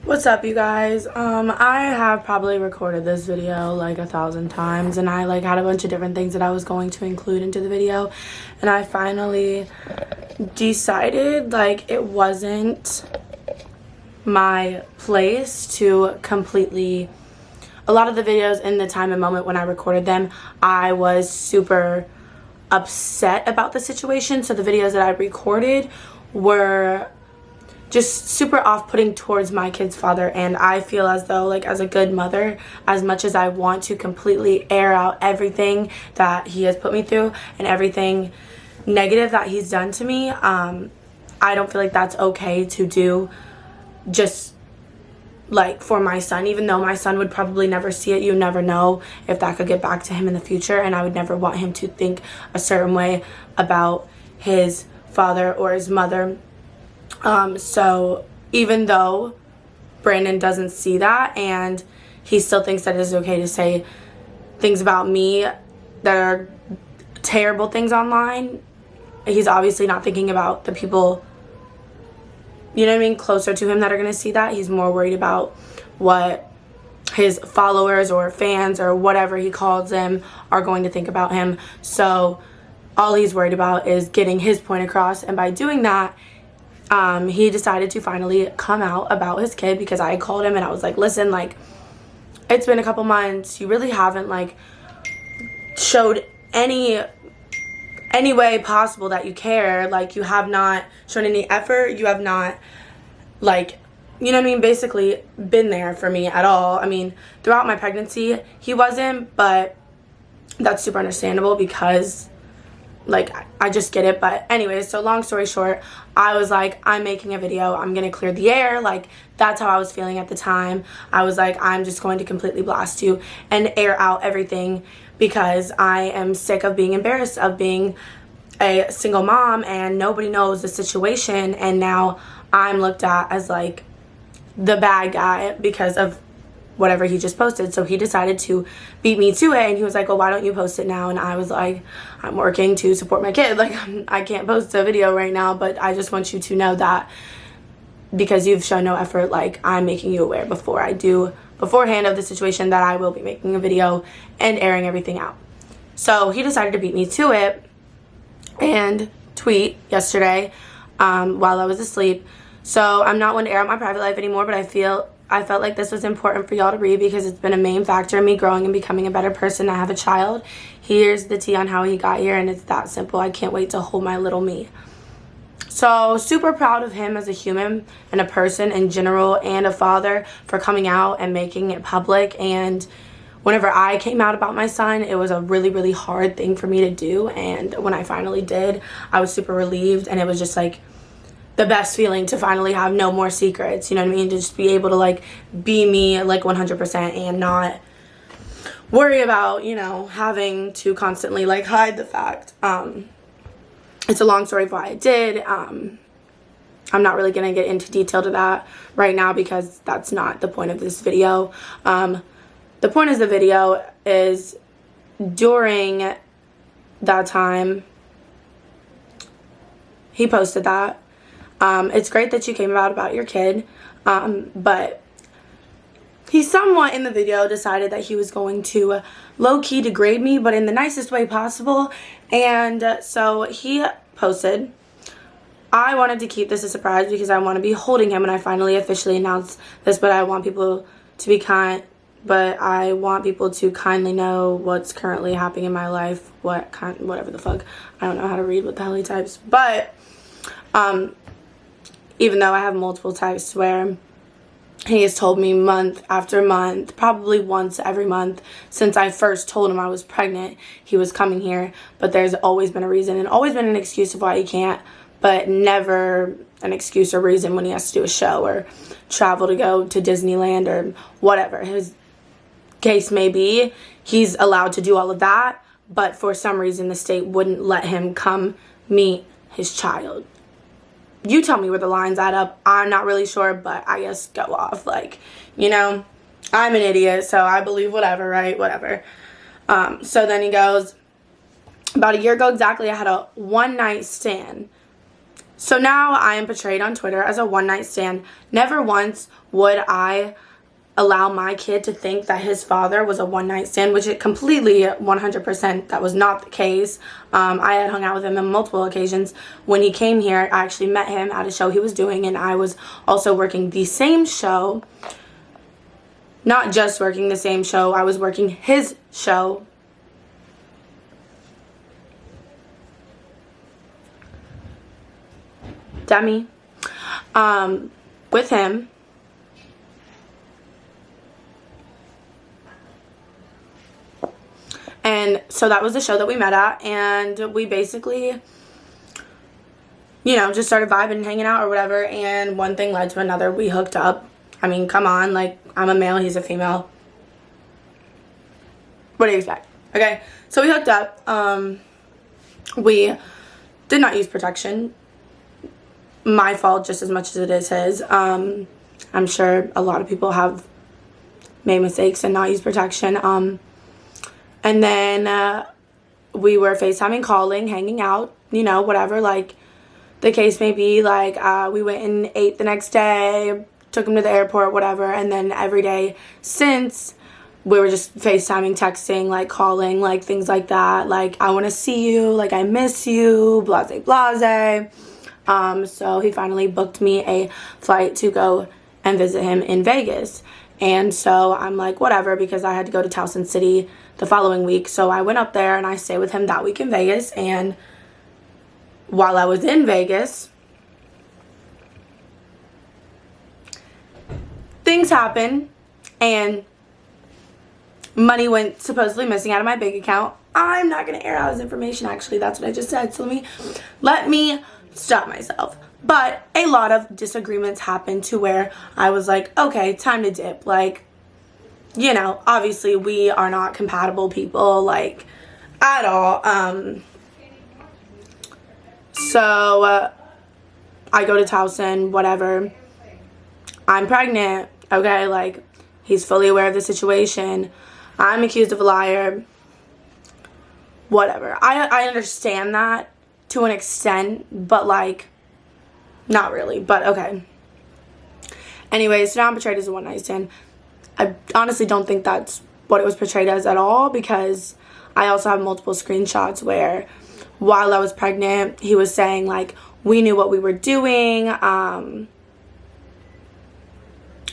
What's up, you guys? I have probably recorded this video like 1,000 times, and I had a bunch of different things that I was going to include into the video, and I finally decided it wasn't my place to completely. A lot of the videos in the time and moment when I recorded them, I was super upset about the situation, so the videos that I recorded were just super off-putting towards my kid's father. And I feel as though, as a good mother, as much as I want to completely air out everything that he has put me through and everything negative that he's done to me, I don't feel like that's okay to do just for my son. Even though my son would probably never see it, you never know if that could get back to him in the future, and I would never want him to think a certain way about his father or his mother. So even though Brandon doesn't see that and he still thinks that it is okay to say things about me that are terrible things online, he's obviously not thinking about the people, closer to him that are going to see that. He's more worried about what his followers or fans or whatever he calls them are going to think about him. So all he's worried about is getting his point across, and by doing that, he decided to finally come out about his kid, because I called him and I was like, listen, it's been a couple months. You really haven't showed any way possible that you care. You have not shown any effort. You have not basically been there for me at all. Throughout my pregnancy he wasn't, but that's super understandable because I just get it. But anyways, so long story short, I was like, I'm making a video, I'm gonna clear the air. That's how I was feeling at the time. I was like, I'm just going to completely blast you and air out everything, because I am sick of being embarrassed of being a single mom and nobody knows the situation, and now I'm looked at as the bad guy because of whatever he just posted. So he decided to beat me to it, and he was like, well, why don't you post it now? And I was like, I'm working to support my kid. I can't post a video right now, but I just want you to know that because you've shown no effort, I'm making you aware beforehand of the situation, that I will be making a video and airing everything out. So he decided to beat me to it and tweet yesterday while I was asleep. So I'm not one to air out my private life anymore, but I felt like this was important for y'all to read because it's been a main factor in me growing and becoming a better person. I have a child. Here's the tea on how he got here, and it's that simple. I can't wait to hold my little me. So super proud of him as a human and a person in general, and a father, for coming out and making it public. And whenever I came out about my son, it was a really, really hard thing for me to do. And when I finally did, I was super relieved, and it was just the best feeling to finally have no more secrets, to just be able to be me 100% and not worry about having to constantly hide the fact. It's a long story of why I did. I'm not really gonna get into detail to that right now because that's not the point of this video. The point of the video is during that time he posted that. It's great that you came out about your kid, but he somewhat in the video decided that he was going to low-key degrade me, but in the nicest way possible. And so he posted, I wanted to keep this a surprise because I want to be holding him when I finally officially announce this, but I want people to kindly know what's currently happening in my life. Whatever the fuck. I don't know how to read what the hell he types, but even though I have multiple texts where he has told me month after month, probably once every month since I first told him I was pregnant, he was coming here, but there's always been a reason and always been an excuse of why he can't, but never an excuse or reason when he has to do a show or travel to go to Disneyland or whatever his case may be. He's allowed to do all of that, but for some reason the state wouldn't let him come meet his child. You tell me where the lines add up. I'm not really sure, but I guess go off. I'm an idiot, so I believe whatever, right? Whatever. So then he goes, about a year ago exactly, I had a one-night stand So now I am portrayed on Twitter as a one-night stand. Never once would I allow my kid to think that his father was a one-night stand, which it completely 100% that was not the case. I had hung out with him on multiple occasions. When he came here, I actually met him at a show he was doing, and I was also working the same show. Not just working the same show, I was working his show. Demi. With him. And so that was the show that we met at, and we basically, you know, just started vibing and hanging out or whatever, and one thing led to another. We hooked up. I mean, come on, like, I'm a male, he's a female. What do you expect? Okay, so we hooked up. We did not use protection. My fault just as much as it is his. I'm sure a lot of people have made mistakes and not used protection. And then we were FaceTiming, calling, hanging out, you know, whatever, like the case may be. Like, we went and ate the next day, took him to the airport, whatever. And then every day since, we were just FaceTiming, texting, like calling, like things like that. Like, I want to see you, like I miss you, blase, blase. So he finally booked me a flight to go and visit him in Vegas. And so I'm like, whatever, because I had to go to Towson City the following week. So I went up there and I stayed with him that week in Vegas. And while I was in Vegas, things happened and money went supposedly missing out of my bank account. I'm not going to air out his information, actually. That's what I just said. So let me stop myself. But a lot of disagreements happened to where I was like, okay, time to dip. Like, you know, obviously we are not compatible people, like, at all. So I go to Towson, whatever. I'm pregnant, okay? Like, he's fully aware of the situation. I'm accused of a liar. Whatever. I understand that to an extent, but, like, not really, but okay. Anyways, so now I'm portrayed as a one-night stand. I honestly don't think that's what it was portrayed as at all, because I also have multiple screenshots where while I was pregnant, he was saying, like, we knew what we were doing.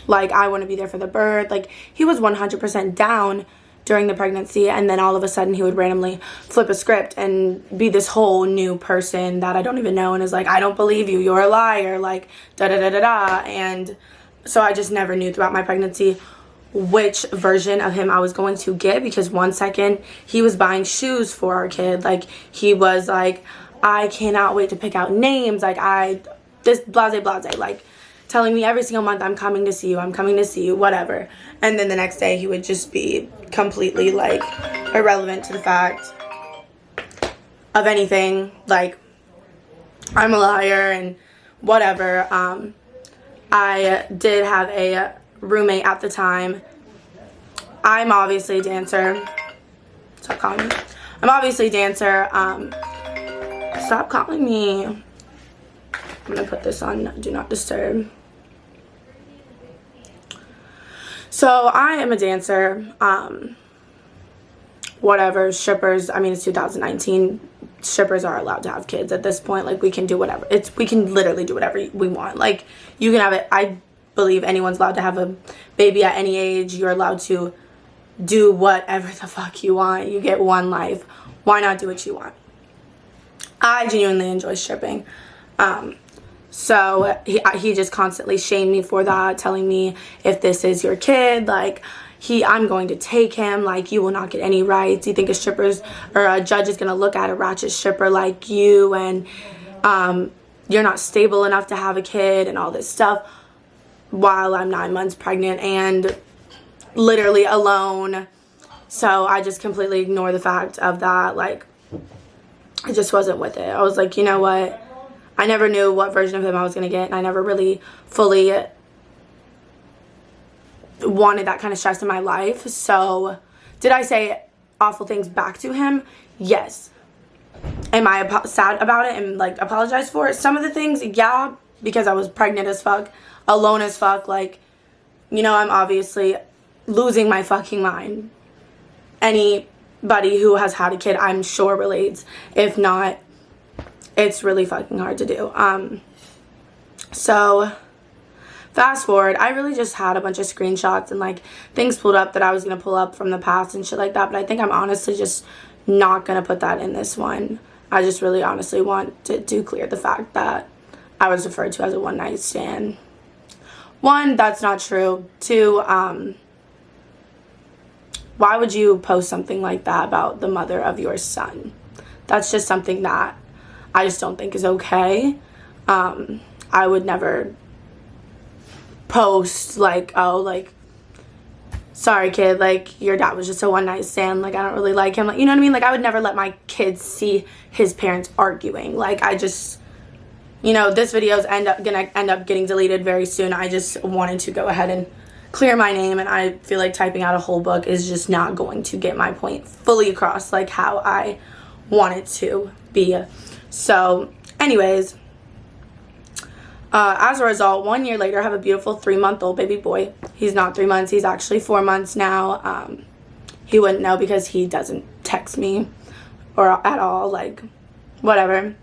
Like, I want to be there for the birth. Like, he was 100% down during the pregnancy, and then all of a sudden he would randomly flip a script and be this whole new person that I don't even know, and is like, I don't believe you, you're a liar, like, da-da-da-da-da. And so I just never knew throughout my pregnancy which version of him I was going to get, because one second he was buying shoes for our kid, like, he was like, I cannot wait to pick out names, like, this blase blase, like, telling me every single month, I'm coming to see you, I'm coming to see you, whatever. And then the next day he would just be completely, like, irrelevant to the fact of anything. Like, I'm a liar and whatever. I did have a roommate at the time. I'm obviously a dancer. Stop calling me. I'm obviously a dancer. Stop calling me. I'm gonna put this on Do Not Disturb. So I am a dancer. Whatever, strippers, I mean, it's 2019. Strippers are allowed to have kids at this point. Like, we can do whatever. We can literally do whatever we want. Like, you can have it. I believe anyone's allowed to have a baby at any age. You're allowed to do whatever the fuck you want. You get one life. Why not do what you want? I genuinely enjoy stripping. So he just constantly shamed me for that, telling me, if this is your kid, like, I'm going to take him, like, you will not get any rights. You think a judge is going to look at a ratchet stripper like you, and you're not stable enough to have a kid, and all this stuff, while I'm 9 months pregnant and literally alone. So I just completely ignore the fact of that. Like, I just wasn't with it. I was like, you know what? I never knew what version of him I was going to get, and I never really fully wanted that kind of stress in my life. So did I say awful things back to him? Yes. am I sad about it and like apologize for it? Some of the things, yeah, because I was pregnant as fuck, alone as fuck, like, you know, I'm obviously losing my fucking mind. Anybody who has had a kid, I'm sure, relates. If not, it's really fucking hard to do. So fast forward, I really just had a bunch of screenshots and like things pulled up that I was gonna pull up from the past and shit like that, but I think I'm honestly just not gonna put that in this one. I just really honestly want to clear the fact that I was referred to as a one-night stand. One, that's not true. Two, why would you post something like that about the mother of your son? That's just something that I just don't think is okay. I would never post like, oh, like, sorry kid, like your dad was just a one-night stand, like I don't really like him, like, you know what I mean? Like I would never let my kids see his parents arguing. Like I just, you know, this video's gonna end up getting deleted very soon. I just wanted to go ahead and clear my name, and I feel like typing out a whole book is just not going to get my point fully across like how I want it to be. So anyways, as a result, 1 year later, I have a beautiful 3-month-old baby boy. He's not 3 months. He's actually 4 months now. He wouldn't know because he doesn't text me or at all, like, whatever.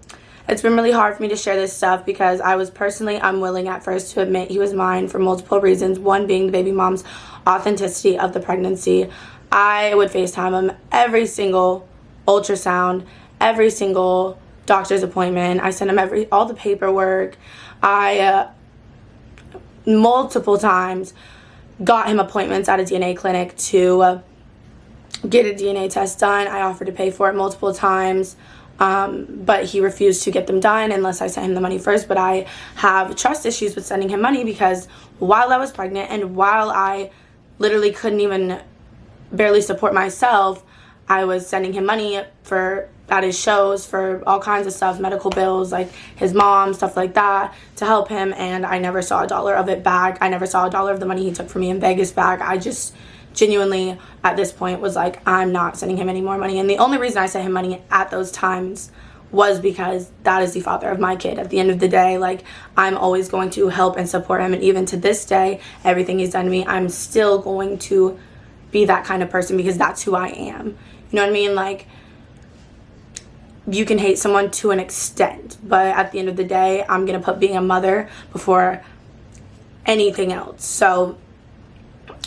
It's been really hard for me to share this stuff because I was personally unwilling at first to admit he was mine for multiple reasons. One being the baby mom's authenticity of the pregnancy. I would FaceTime him every single ultrasound, every single doctor's appointment. I sent him all the paperwork. I multiple times got him appointments at a DNA clinic to get a DNA test done. I offered to pay for it multiple times, but he refused to get them done unless I sent him the money first. But I have trust issues with sending him money because while I was pregnant and while I literally couldn't even barely support myself, I was sending him money at his shows for all kinds of stuff, medical bills, like his mom, stuff like that, to help him, and I never saw a dollar of it back. I never saw a dollar of the money he took from me in Vegas back. I just genuinely, at this point, was like, I'm not sending him any more money. And the only reason I sent him money at those times was because that is the father of my kid. At the end of the day, like, I'm always going to help and support him, and even to this day, everything he's done to me, I'm still going to be that kind of person because that's who I am. You know what I mean? Like, you can hate someone to an extent, but at the end of the day, I'm gonna put being a mother before anything else. So,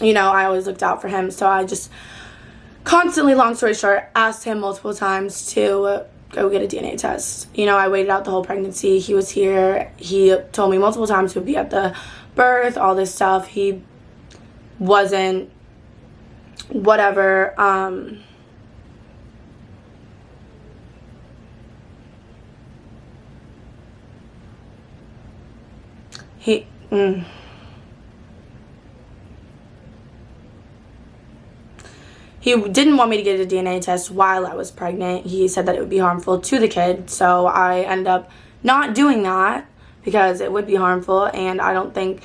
you know, I always looked out for him. So I just constantly, long story short, asked him multiple times to go get a DNA test. You know, I waited out the whole pregnancy. He was here. He told me multiple times he would be at the birth, all this stuff. He wasn't, whatever. He didn't want me to get a DNA test while I was pregnant. He said that it would be harmful to the kid, so I ended up not doing that because it would be harmful, and I don't think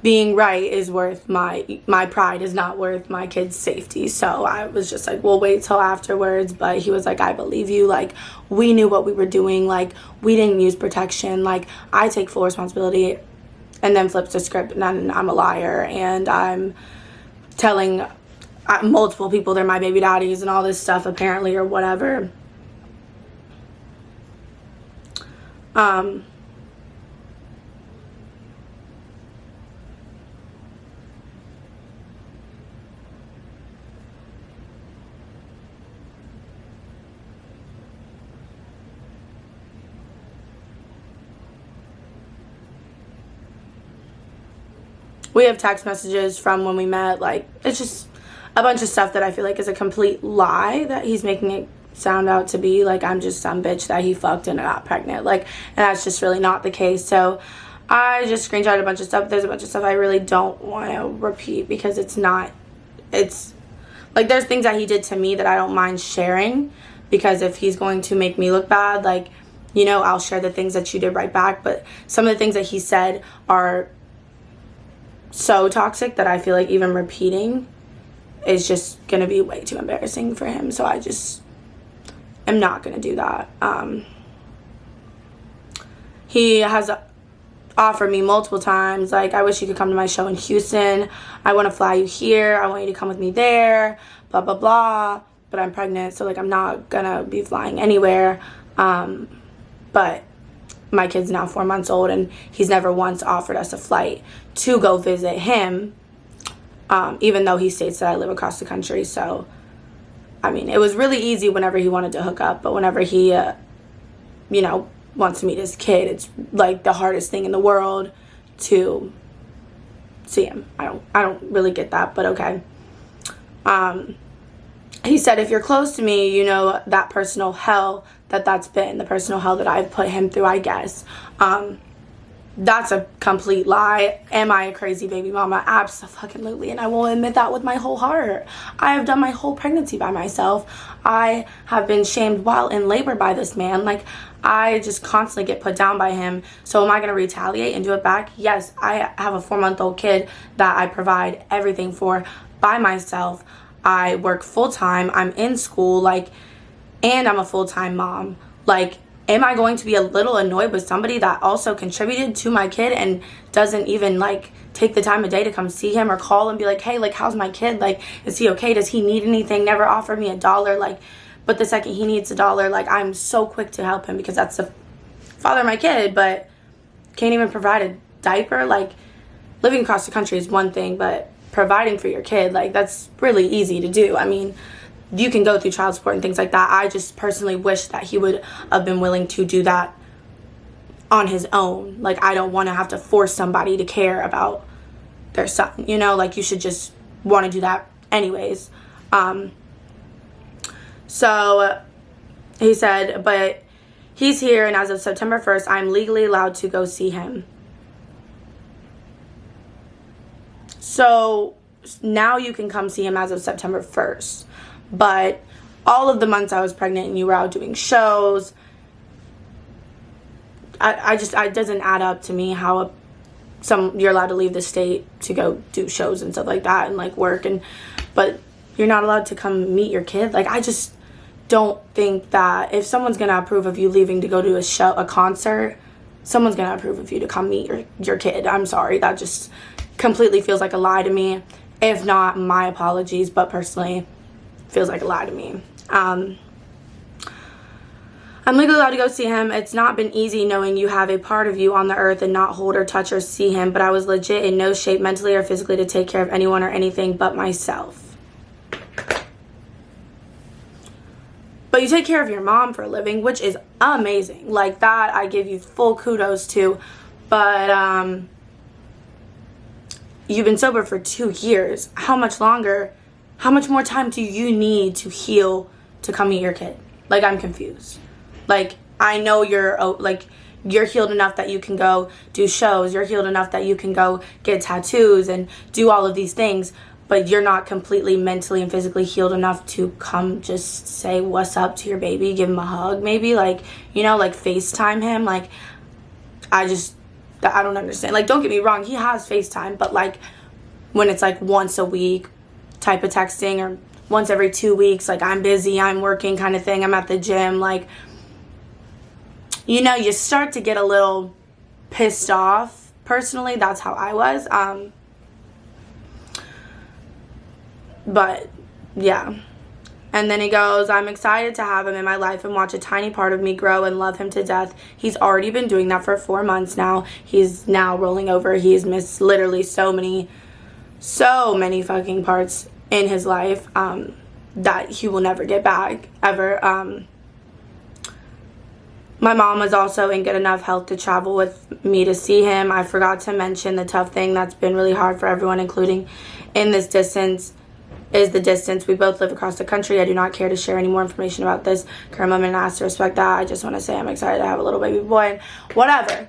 being right is worth my pride is not worth my kid's safety. So I was just like, we'll wait till afterwards. But he was like, I believe you, like, we knew what we were doing, like, we didn't use protection, like, I take full responsibility. And then flips the script, and I'm a liar, and I'm telling multiple people they're my baby daddies and all this stuff apparently, or whatever. We have text messages from when we met. Like, it's just a bunch of stuff that I feel like is a complete lie that he's making it sound out to be. Like, I'm just some bitch that he fucked and got pregnant. Like, and that's just really not the case. So I just screenshotted a bunch of stuff. There's a bunch of stuff I really don't want to repeat because it's like, there's things that he did to me that I don't mind sharing, because if he's going to make me look bad, like, you know, I'll share the things that you did right back. But some of the things that he said are so toxic that I feel like even repeating is just gonna be way too embarrassing for him. So I just am not going to do that. He has offered me multiple times, like, I wish you could come to my show in Houston. I want to fly you here. I want you to come with me there, blah, blah, blah. But I'm pregnant, so, like, I'm not going to be flying anywhere. But my kid's now 4 months old, and he's never once offered us a flight to go visit him, even though he states that I live across the country. So, I mean, it was really easy whenever he wanted to hook up, but whenever he, you know, wants to meet his kid, it's like the hardest thing in the world to see him. I don't really get that, but okay. He said, if you're close to me, you know that personal hell that's been, the personal hell that I've put him through, I guess. That's a complete lie. Am I a crazy baby mama? Absolutely. And I will admit that with my whole heart. I have done my whole pregnancy by myself. I have been shamed while in labor by this man. Like, I just constantly get put down by him. So am I going to retaliate and do it back? Yes, I have a 4-month-old kid that I provide everything for by myself. I work full-time. I'm in school, like, and I'm a full-time mom. Like, am I going to be a little annoyed with somebody that also contributed to my kid and doesn't even, like, take the time of day to come see him or call and be like, hey, like, how's my kid? Like, is he okay? Does he need anything? Never offered me $1. Like, but the second he needs $1, like, I'm so quick to help him because that's the father of my kid, but can't even provide a diaper. Like, living across the country is one thing, but providing for your kid, like, that's really easy to do. I mean, you can go through child support and things like that. I just personally wish that he would have been willing to do that on his own. Like, I don't want to have to force somebody to care about their son, you know? Like, you should just want to do that anyways. So he said, but he's here, and as of September 1st, I'm legally allowed to go see him. So now you can come see him as of September 1st. But all of the months I was pregnant and you were out doing shows, it doesn't add up to me how you're allowed to leave the state to go do shows and stuff like that and, like, work, but you're not allowed to come meet your kid. Like, I just don't think that if someone's gonna approve of you leaving to go to a concert, someone's gonna approve of you to come meet your kid. I'm sorry, that just completely feels like a lie to me. If not, my apologies, but personally feels like a lie to me. I'm legally allowed to go see him. It's not been easy knowing you have a part of you on the earth and not hold or touch or see him, but I was legit in no shape mentally or physically to take care of anyone or anything but myself. But you take care of your mom for a living, which is amazing. Like, that I give you full kudos to. But you've been sober for 2 years. How much longer? How much more time do you need to heal to come meet your kid? Like, I'm confused. Like, I know you're healed enough that you can go do shows. You're healed enough that you can go get tattoos and do all of these things. But you're not completely mentally and physically healed enough to come just say what's up to your baby, give him a hug maybe. Like, you know, like, FaceTime him. Like, I don't understand. Like, don't get me wrong. He has FaceTime. But, like, when it's, like, once a week type of texting or once every 2 weeks, like, I'm busy, I'm working kind of thing, I'm at the gym, like, you know, you start to get a little pissed off. Personally, that's how I was. But yeah. And then he goes, I'm excited to have him in my life and watch a tiny part of me grow and love him to death. He's already been doing that for 4 months now. He's now rolling over. He's missed literally so many fucking parts in his life that he will never get back, ever. My mom was also in good enough health to travel with me to see him. I forgot to mention the tough thing that's been really hard for everyone, including in this distance, is the distance. We both live across the country. I do not care to share any more information about this. Current woman asked to respect that. I just want to say I'm excited to have a little baby boy and whatever.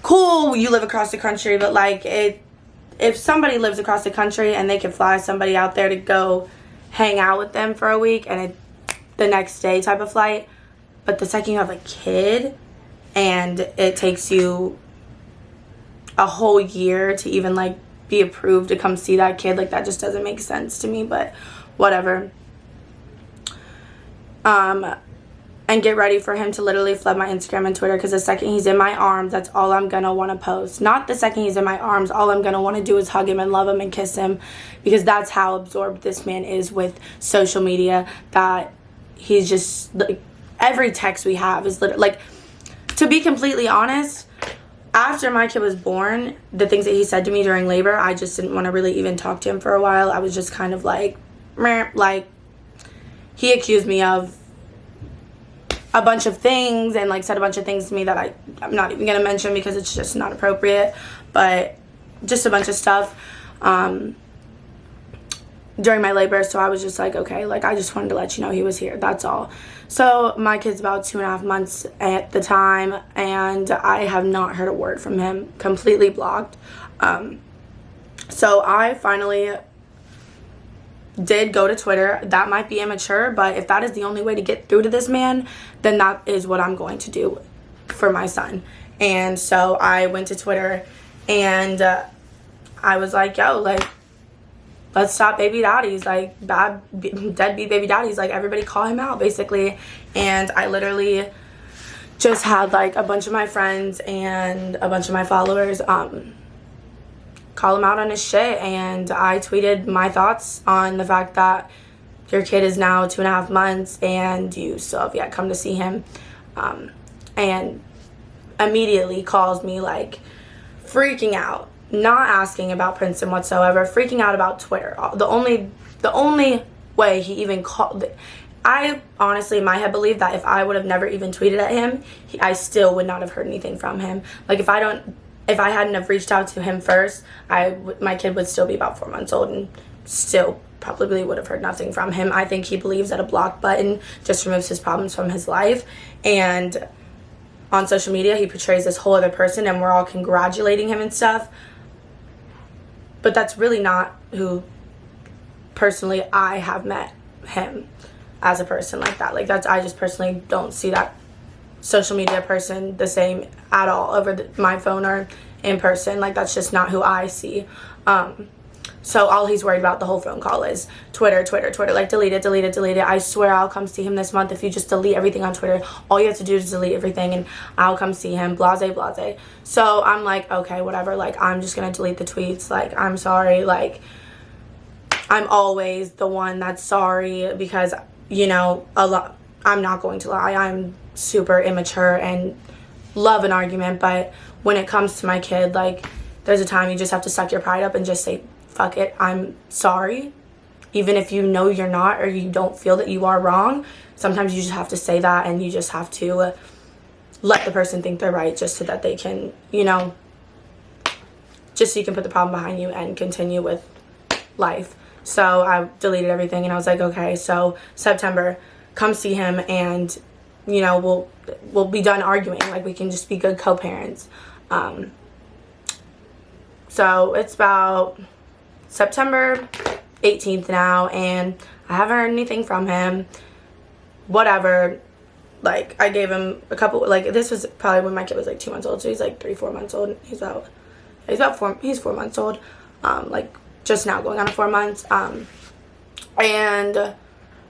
Cool, you live across the country, but, like, if somebody lives across the country and they can fly somebody out there to go hang out with them for a week and the next day type of flight, but the second you have a kid and it takes you a whole year to even, like, be approved to come see that kid, like, that just doesn't make sense to me, but whatever. And get ready for him to literally flood my Instagram and Twitter, because the second he's in my arms, that's all I'm gonna want to post. Not the second he's in my arms, all I'm gonna want to do is hug him and love him and kiss him, because that's how absorbed this man is with social media, that he's just, like, every text we have is literally, like, to be completely honest, after my kid was born, the things that he said to me during labor, I just didn't want to really even talk to him for a while. I was just kind of like, meh, like, he accused me of a bunch of things and, like, said a bunch of things to me that I'm not even going to mention because it's just not appropriate, but just a bunch of stuff during my labor. So I was just like, okay, like, I just wanted to let you know he was here, that's all. So my kid's about 2.5 months at the time, and I have not heard a word from him, completely blocked. So I finally did go to Twitter. That might be immature, but if that is the only way to get through to this man, then that is what I'm going to do for my son. And so I went to Twitter, and I was like, yo, like, let's stop baby daddies, like, deadbeat baby daddies, like, everybody call him out, basically. And I literally just had, like, a bunch of my friends and a bunch of my followers call him out on his shit, and I tweeted my thoughts on the fact that your kid is now 2.5 months and you still have yet come to see him, and immediately calls me, like, freaking out, not asking about Princeton whatsoever, freaking out about Twitter. The only way he even called, I honestly in my head believe that if I would have never even tweeted at him, I still would not have heard anything from him. Like, if I hadn't have reached out to him first, my kid would still be about 4 months old and still probably would have heard nothing from him. I think he believes that a block button just removes his problems from his life. And on social media, he portrays this whole other person, and we're all congratulating him and stuff. But that's really not who, personally, I have met him as a person like that. Like, I just personally don't see that social media person the same at all over my phone or in person. Like, that's just not who I see. So all he's worried about the whole phone call is Twitter, like, delete it. I swear I'll come see him this month if you just delete everything on Twitter. All you have to do is delete everything and I'll come see him, blase. So I'm like, okay, whatever, like, I'm just gonna delete the tweets. Like, I'm sorry, like, I'm always the one that's sorry, because, you know, I'm not going to lie, I'm super immature and love an argument, but when it comes to my kid, like, there's a time you just have to suck your pride up and just say, fuck it, I'm sorry. Even if you know you're not, or you don't feel that you are wrong, sometimes you just have to say that, and you just have to let the person think they're right, just so that they can, you know, just so you can put the problem behind you and continue with life. So I deleted everything, and I was like, okay, so September, come see him, and, you know, we'll be done arguing. Like, we can just be good co-parents. So it's about September 18th now, and I haven't heard anything from him. Whatever. Like, I gave him a couple, like, this was probably when my kid was like 2 months old, so he's like 3-4 months old. He's 4 months old, like, just now going on 4 months. And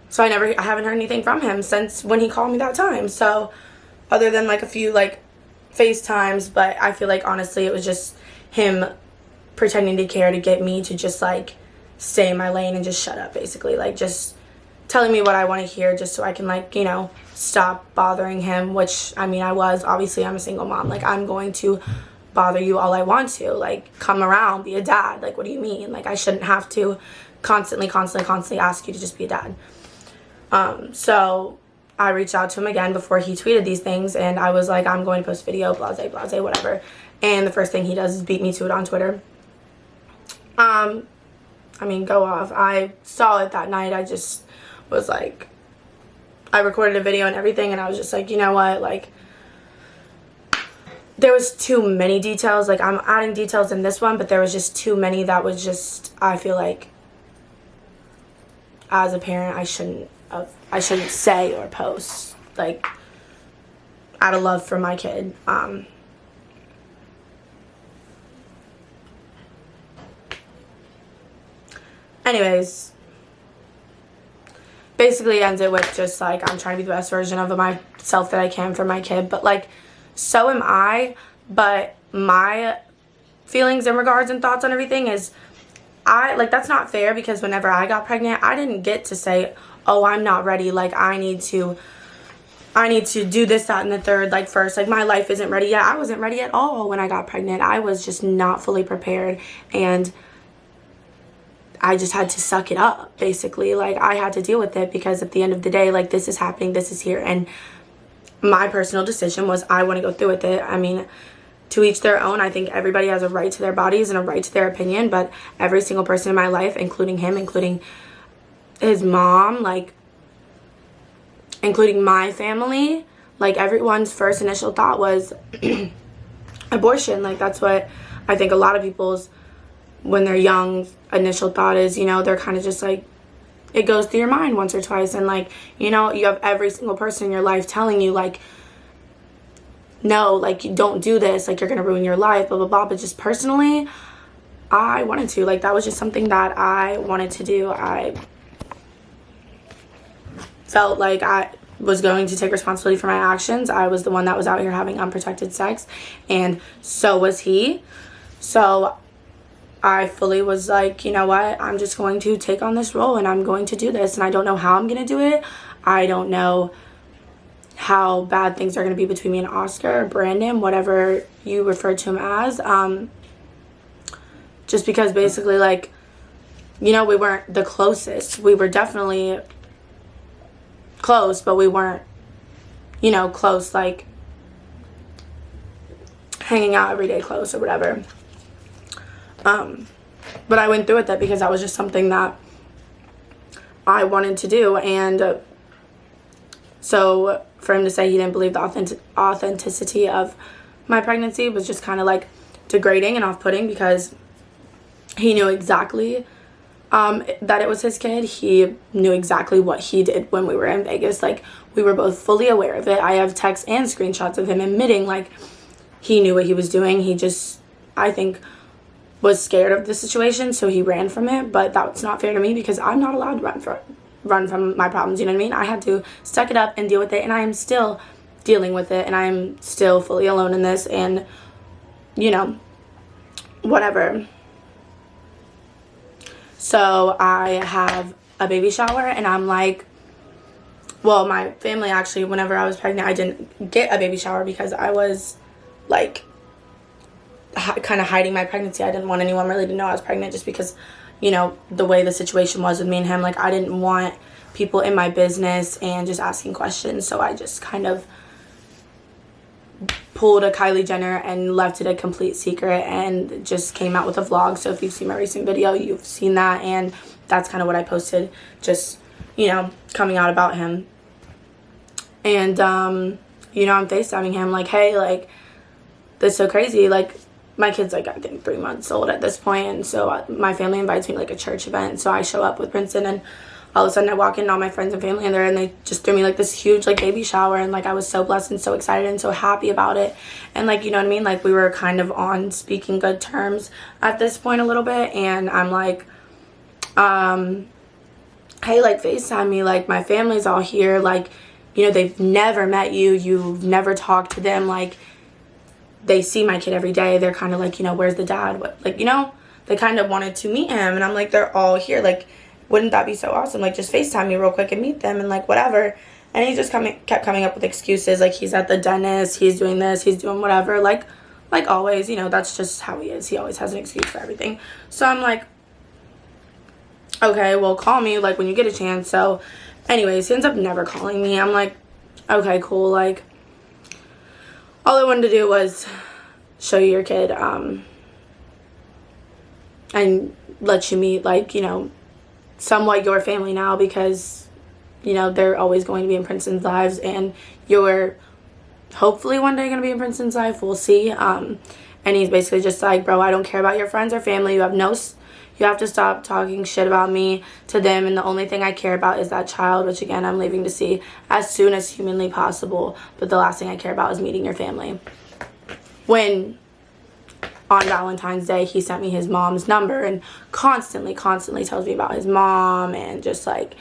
so I haven't heard anything from him since when he called me that time. So other than, like, a few, like, FaceTimes, but I feel like, honestly, it was just him pretending to care to get me to just, like, stay in my lane and just shut up, basically. Like, just telling me what I want to hear just so I can, like, you know, stop bothering him, which, I mean, obviously I'm a single mom. Like, I'm going to bother you all I want to. Like, come around, be a dad. Like, what do you mean? Like, I shouldn't have to constantly ask you to just be a dad. So I reached out to him again before he tweeted these things, and I was like, I'm going to post video, blase, whatever. And the first thing he does is beat me to it on Twitter. I mean, go off. I saw it that night. I just was like, I recorded a video and everything, and I was just like, you know what, like, there was too many details. Like, I'm adding details in this one, but there was just too many that was just, I feel like, as a parent, I shouldn't say or post, like, out of love for my kid. Anyways, basically ends it with just, like, I'm trying to be the best version of myself that I can for my kid. But, like, so am I. But my feelings in regards and thoughts on everything is, that's not fair, because whenever I got pregnant, I didn't get to say, oh, I'm not ready. Like, I need to do this, that, and the third, like, first. Like, my life isn't ready yet. I wasn't ready at all when I got pregnant. I was just not fully prepared, and I just had to suck it up, basically. Like, I had to deal with it, because at the end of the day, like, this is happening, this is here, and my personal decision was I want to go through with it. I mean, to each their own. I think everybody has a right to their bodies and a right to their opinion, but every single person in my life, including him, including his mom, like, including my family, like, everyone's first initial thought was abortion. Like, that's what I think a lot of people's, when they're young, initial thought is, you know, they're kind of just like, it goes through your mind once or twice, and, like, you know, you have every single person in your life telling you, like, no, like, you don't do this, like, you're gonna ruin your life, blah, blah, blah. But just personally, I wanted to, like, that was just something that I wanted to do. I felt like I was going to take responsibility for my actions. I was the one that was out here having unprotected sex, and so was he. So I fully was like, you know what, I'm just going to take on this role, and I'm going to do this, and I don't know how I'm gonna do it. I don't know how bad things are going to be between me and Oscar, or Brandon, whatever you refer to him as, just because basically, like, you know, we weren't the closest. We were definitely close, but we weren't, you know, close, like, hanging out every day close or whatever. But I went through with that because that was just something that I wanted to do, and so for him to say he didn't believe the authenticity of my pregnancy was just kind of, like, degrading and off-putting, because he knew exactly that it was his kid. He knew exactly what he did when we were in Vegas. Like, we were both fully aware of it. I have texts and screenshots of him admitting, like, he knew what he was doing. He just, I think, was scared of the situation, so he ran from it. But that's not fair to me, because I'm not allowed to run from my problems, you know what I mean? I had to suck it up and deal with it, and I am still dealing with it, and I am still fully alone in this, and, you know, whatever. So I have a baby shower, and I'm like, well, my family actually, whenever I was pregnant, I didn't get a baby shower because I was, like, kind of hiding my pregnancy. I didn't want anyone really to know I was pregnant, just because, you know, the way the situation was with me and him. Like, I didn't want people in my business and just asking questions, so I just kind of pulled a Kylie Jenner and left it a complete secret, and just came out with a vlog. So if you've seen my recent video, you've seen that, and that's kind of what I posted, just, you know, coming out about him. And you know, I'm FaceTiming him like, hey, like, this is so crazy. Like, my kid's, like, I think 3 months old at this point, and so my family invites me to, like, a church event. So I show up with Princeton, and all of a sudden I walk in, and all my friends and family in there, and they just threw me, like, this huge, like, baby shower, and, like, I was so blessed and so excited and so happy about it. And, like, you know what I mean? Like, we were kind of on speaking good terms at this point a little bit, and I'm like, hey, like, FaceTime me, like, my family's all here, like, you know, they've never met you, you've never talked to them, like, they see my kid every day. They're kind of like, you know, where's the dad? What, like, you know, they kind of wanted to meet him. And I'm like, they're all here. Like, wouldn't that be so awesome? Like, just FaceTime me real quick and meet them, and, like, whatever. And he just kept coming up with excuses. Like, he's at the dentist. He's doing this. He's doing whatever. Like always, you know, that's just how he is. He always has an excuse for everything. So I'm like, okay, well, call me, like, when you get a chance. So anyways, he ends up never calling me. I'm like, okay, cool. Like, all I wanted to do was show you your kid, and let you meet, like, you know, somewhat your family now, because, you know, they're always going to be in Princeton's lives, and you're hopefully one day going to be in Princeton's life. We'll see. And he's basically just like, bro, I don't care about your friends or family. You have to stop talking shit about me to them, and the only thing I care about is that child, which, again, I'm leaving to see as soon as humanly possible. But the last thing I care about is meeting your family. When on Valentine's Day, he sent me his mom's number and constantly tells me about his mom, and just, like,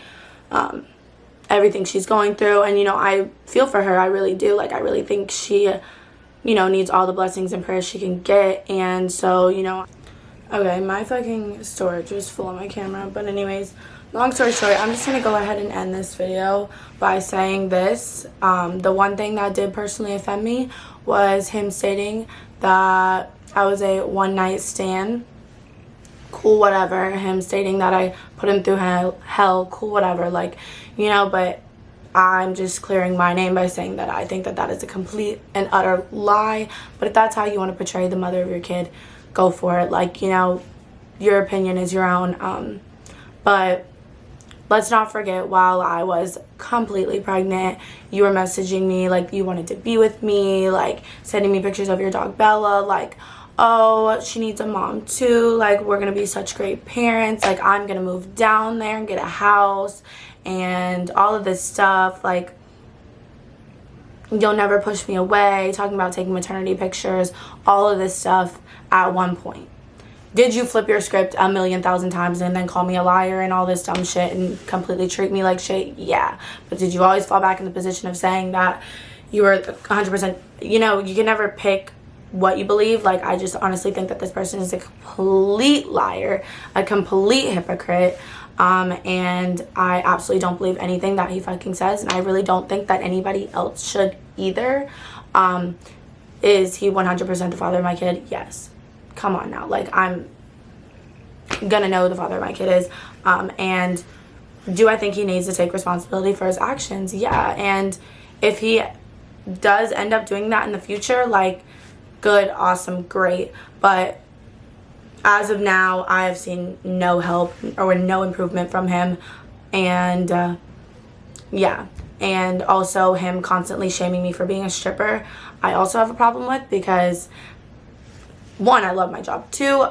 everything she's going through. And, you know, I feel for her. I really do. Like, I really think she, you know, needs all the blessings and prayers she can get. And so, you know, okay, my fucking storage was full on my camera. But anyways, long story short, I'm just going to go ahead and end this video by saying this. The one thing that did personally offend me was him stating that I was a one-night stand. Cool, whatever. Him stating that I put him through hell, cool, whatever. Like, you know, but I'm just clearing my name by saying that I think that that is a complete and utter lie. But if that's how you want to portray the mother of your kid, go for it. Like, you know, your opinion is your own. But let's not forget, while I was completely pregnant, you were messaging me like you wanted to be with me, like sending me pictures of your dog Bella, like, oh, she needs a mom too, like, we're gonna be such great parents, like, I'm gonna move down there and get a house and all of this stuff, like, you'll never push me away, talking about taking maternity pictures, all of this stuff at one point. Did you flip your script 1,000,000 times and then call me a liar and all this dumb shit and completely treat me like shit? Yeah. But did you always fall back in the position of saying that you were 100%, you know, you can never pick what you believe. Like, I just honestly think that this person is a complete liar, a complete hypocrite, and I absolutely don't believe anything that he fucking says, and I really don't think that anybody else should either. Is he 100% the father of my kid? Yes. Come on now. Like, I'm gonna know the father of my kid is, and do I think he needs to take responsibility for his actions? Yeah. And if he does end up doing that in the future, like, good, awesome, great. But as of now, I have seen no help or no improvement from him. And yeah. And also him constantly shaming me for being a stripper, I also have a problem with, because one, I love my job. Two,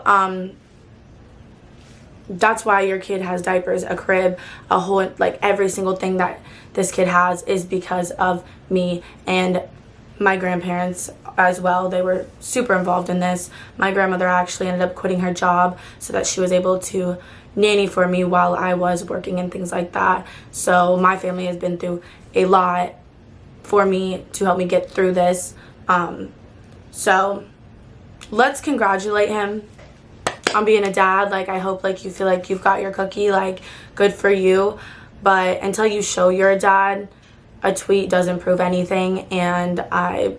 that's why your kid has diapers, a crib, a whole, like, every single thing that this kid has is because of me and my grandparents as well. They were super involved in this. My grandmother actually ended up quitting her job so that she was able to nanny for me while I was working and things like that. So my family has been through a lot for me to help me get through this. So let's congratulate him on being a dad. Like, I hope, like, you feel like you've got your cookie, like, good for you. But until you show you're a dad, a tweet doesn't prove anything, and I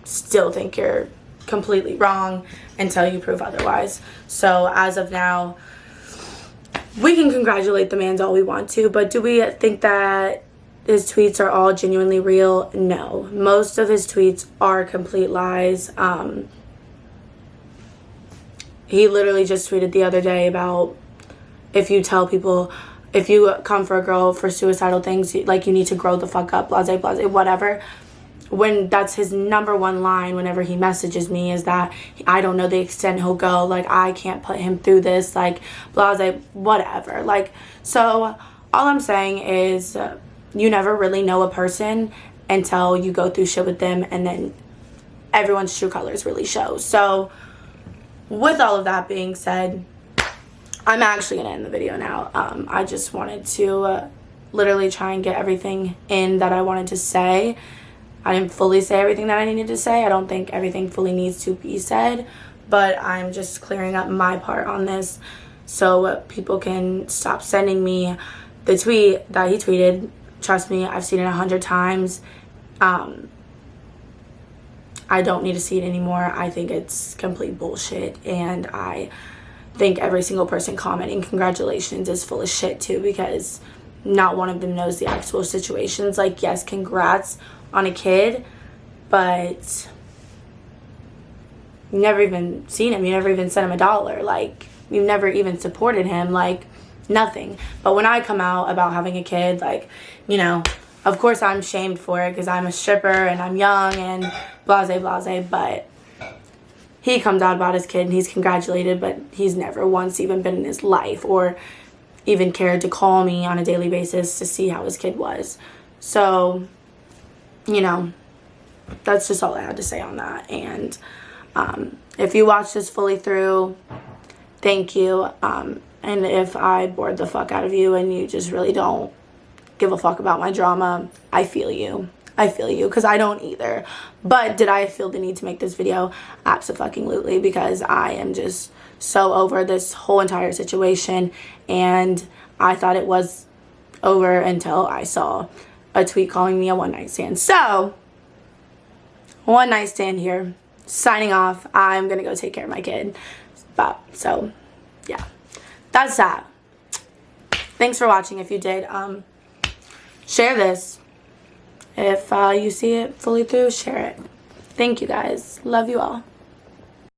still think you're completely wrong until you prove otherwise. So as of now, we can congratulate the man all we want to, but do we think that his tweets are all genuinely real? No. Most of his tweets are complete lies. He literally just tweeted the other day about, if you tell people, if you come for a girl for suicidal things, like, you need to grow the fuck up, blase, blase, whatever. When that's his number one line whenever he messages me, is that I don't know the extent he'll go, like, I can't put him through this, like, blase, whatever. Like, so all I'm saying is, you never really know a person until you go through shit with them, and then everyone's true colors really show. So with all of that being said, I'm actually going to end the video now. I just wanted to literally try and get everything in that I wanted to say. I didn't fully say everything that I needed to say. I don't think everything fully needs to be said, but I'm just clearing up my part on this so people can stop sending me the tweet that he tweeted. Trust me, I've seen it 100 times. I don't need to see it anymore. I think it's complete bullshit, and I think every single person commenting congratulations is full of shit too, because not one of them knows the actual situations. Like, yes, congrats on a kid, but you've never even seen him. You never even sent him $1. Like, you've never even supported him. Like, nothing. But when I come out about having a kid, like, you know, of course I'm shamed for it because I'm a stripper and I'm young and blase, blase, but he comes out about his kid and he's congratulated, but he's never once even been in his life or even cared to call me on a daily basis to see how his kid was. So, you know, that's just all I had to say on that. And if you watch this fully through, thank you. And if I bored the fuck out of you and you just really don't give a fuck about my drama. I feel you. I feel you, because I don't either. But did I feel the need to make this video? Absolutely, because I am just so over this whole entire situation, and I thought it was over until I saw a tweet calling me a one-night stand. So, one night stand here. Signing off. I'm gonna go take care of my kid. But, so, yeah. That's that. Thanks for watching. If you did, share this. If you see it fully through, share it. Thank you guys. Love you all.